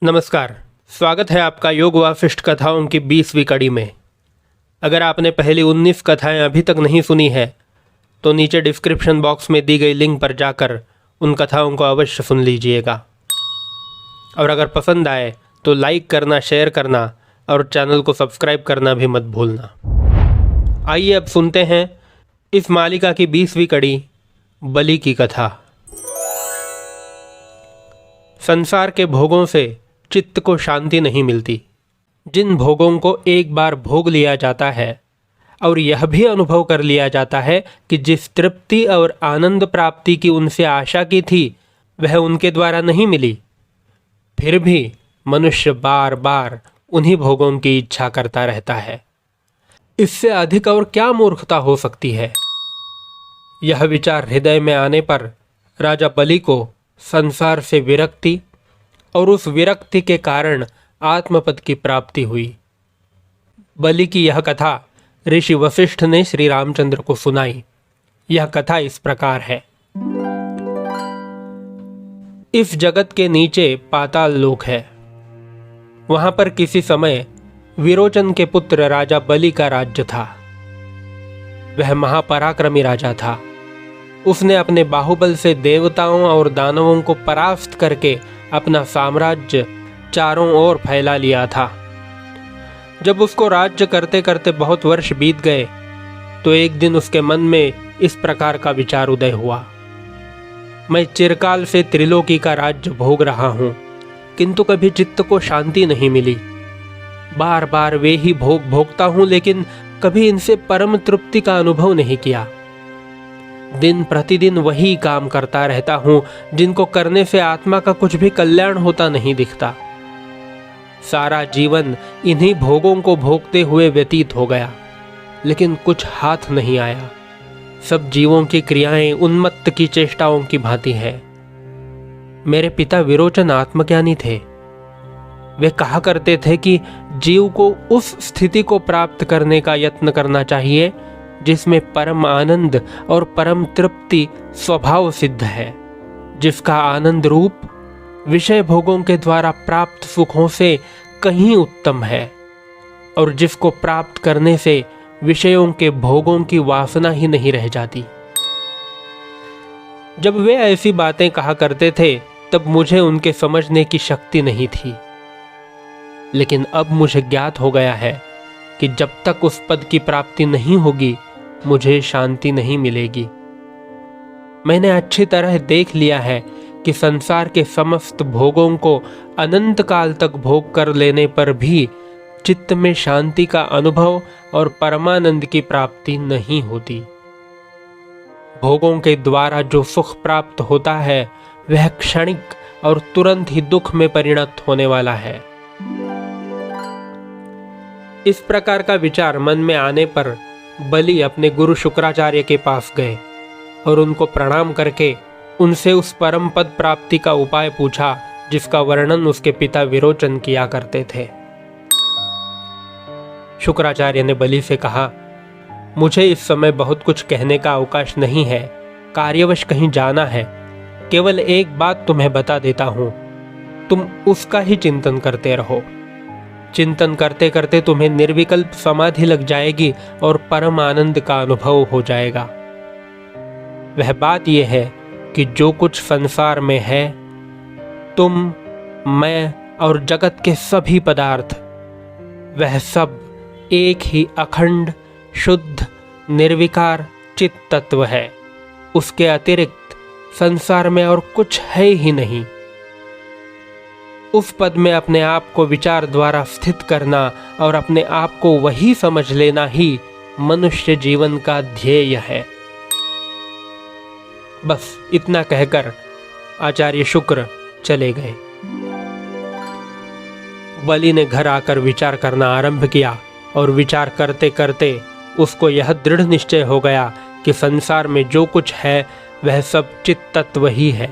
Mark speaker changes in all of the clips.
Speaker 1: नमस्कार। स्वागत है आपका योग वासिष्ठ कथाओं की 20वीं कड़ी में। अगर आपने पहली 19 कथाएं अभी तक नहीं सुनी है तो नीचे डिस्क्रिप्शन बॉक्स में दी गई लिंक पर जाकर उन कथाओं को अवश्य सुन लीजिएगा। और अगर पसंद आए तो लाइक करना, शेयर करना और चैनल को सब्सक्राइब करना भी मत भूलना। आइए अब सुनते हैं इस मालिका की 20वीं कड़ी, बलि की कथा। संसार के भोगों से चित्त को शांति नहीं मिलती। जिन भोगों को एक बार भोग लिया जाता है और यह भी अनुभव कर लिया जाता है कि जिस तृप्ति और आनंद प्राप्ति की उनसे आशा की थी वह उनके द्वारा नहीं मिली, फिर भी मनुष्य बार बार उन्हीं भोगों की इच्छा करता रहता है। इससे अधिक और क्या मूर्खता हो सकती है। यह विचार हृदय में आने पर राजा बलि को संसार से विरक्ति और उस विरक्ति के कारण आत्मपद की प्राप्ति हुई। बलि की यह कथा ऋषि वशिष्ठ ने श्री रामचंद्र को सुनाई। यह कथा इस प्रकार है। इस जगत के नीचे पाताल लोक है। वहां पर किसी समय विरोचन के पुत्र राजा बलि का राज्य था। वह महापराक्रमी राजा था। उसने अपने बाहुबल से देवताओं और दानवों को परास्त करके अपना साम्राज्य चारों ओर फैला लिया था। जब उसको राज्य करते करते बहुत वर्ष बीत गए तो एक दिन उसके मन में इस प्रकार का विचार उदय हुआ, मैं चिरकाल से त्रिलोकी का राज्य भोग रहा हूं, किंतु कभी चित्त को शांति नहीं मिली। बार बार वे ही भोग भोगता हूं, लेकिन कभी इनसे परम तृप्ति का अनुभव नहीं किया। दिन प्रतिदिन वही काम करता रहता हूं जिनको करने से आत्मा का कुछ भी कल्याण होता नहीं दिखता। सारा जीवन इन्हीं भोगों को भोगते हुए व्यतीत हो गया, लेकिन कुछ हाथ नहीं आया। सब जीवों की क्रियाएं उन्मत्त की चेष्टाओं की भांति है। मेरे पिता विरोचन आत्मज्ञानी थे। वे कहा करते थे कि जीव को उस स्थिति को प्राप्त करने का यत्न करना चाहिए जिसमें परम आनंद और परम तृप्ति स्वभाव सिद्ध है, जिसका आनंद रूप विषय भोगों के द्वारा प्राप्त सुखों से कहीं उत्तम है और जिसको प्राप्त करने से विषयों के भोगों की वासना ही नहीं रह जाती। जब वे ऐसी बातें कहा करते थे तब मुझे उनके समझने की शक्ति नहीं थी, लेकिन अब मुझे ज्ञात हो गया है कि जब तक उस पद की प्राप्ति नहीं होगी मुझे शांति नहीं मिलेगी। मैंने अच्छी तरह देख लिया है कि संसार के समस्त भोगों को अनंत काल तक भोग कर लेने पर भी चित्त में शांति का अनुभव और परमानंद की प्राप्ति नहीं होती। भोगों के द्वारा जो सुख प्राप्त होता है वह क्षणिक और तुरंत ही दुख में परिणत होने वाला है। इस प्रकार का विचार मन में आने पर बलि अपने गुरु शुक्राचार्य के पास गए और उनको प्रणाम करके उनसे उस परम पद प्राप्ति का उपाय पूछा जिसका वर्णन उसके पिता विरोचन किया करते थे। शुक्राचार्य ने बलि से कहा, मुझे इस समय बहुत कुछ कहने का अवकाश नहीं है, कार्यवश कहीं जाना है। केवल एक बात तुम्हें बता देता हूं, तुम उसका ही चिंतन करते रहो। चिंतन करते करते तुम्हें निर्विकल्प समाधि लग जाएगी और परम आनंद का अनुभव हो जाएगा। वह बात यह है कि जो कुछ संसार में है, तुम, मैं और जगत के सभी पदार्थ, वह सब एक ही अखंड शुद्ध निर्विकार चित तत्व है। उसके अतिरिक्त संसार में और कुछ है ही नहीं। उस पद में अपने आप को विचार द्वारा स्थित करना और अपने आप को वही समझ लेना ही मनुष्य जीवन का ध्येय है। बस इतना कहकर आचार्य शुक्र चले गए। बलि ने घर आकर विचार करना आरंभ किया और विचार करते करते उसको यह दृढ़ निश्चय हो गया कि संसार में जो कुछ है वह सब चित तत्व ही है।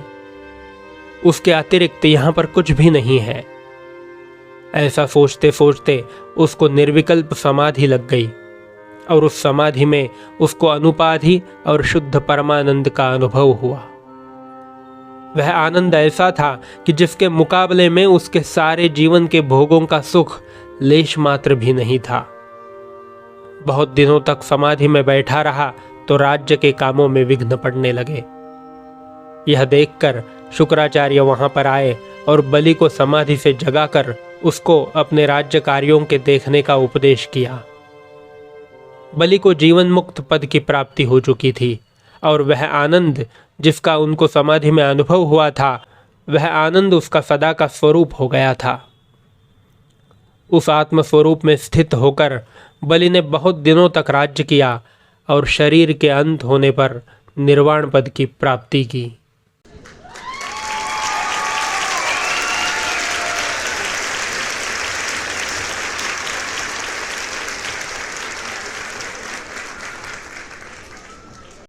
Speaker 1: उसके अतिरिक्त यहाँ पर कुछ भी नहीं है। ऐसा सोचते सोचते उसको निर्विकल्प समाधि लग गई और उस समाधि में उसको अनुपाधि और शुद्ध परमानंद का अनुभव हुआ। वह आनंद ऐसा था कि जिसके मुकाबले में उसके सारे जीवन के भोगों का सुख लेश मात्र भी नहीं था। बहुत दिनों तक समाधि में बैठा रहा तो राज्य के कामों में विघ्न पड़ने लगे। यह देखकर शुक्राचार्य वहां पर आए और बलि को समाधि से जगाकर उसको अपने राज्य कार्यों के देखने का उपदेश किया। बलि को जीवन मुक्त पद की प्राप्ति हो चुकी थी और वह आनंद जिसका उनको समाधि में अनुभव हुआ था, वह आनंद उसका सदा का स्वरूप हो गया था। उस आत्म स्वरूप में स्थित होकर बलि ने बहुत दिनों तक राज्य किया और शरीर के अंत होने पर निर्वाण पद की प्राप्ति की।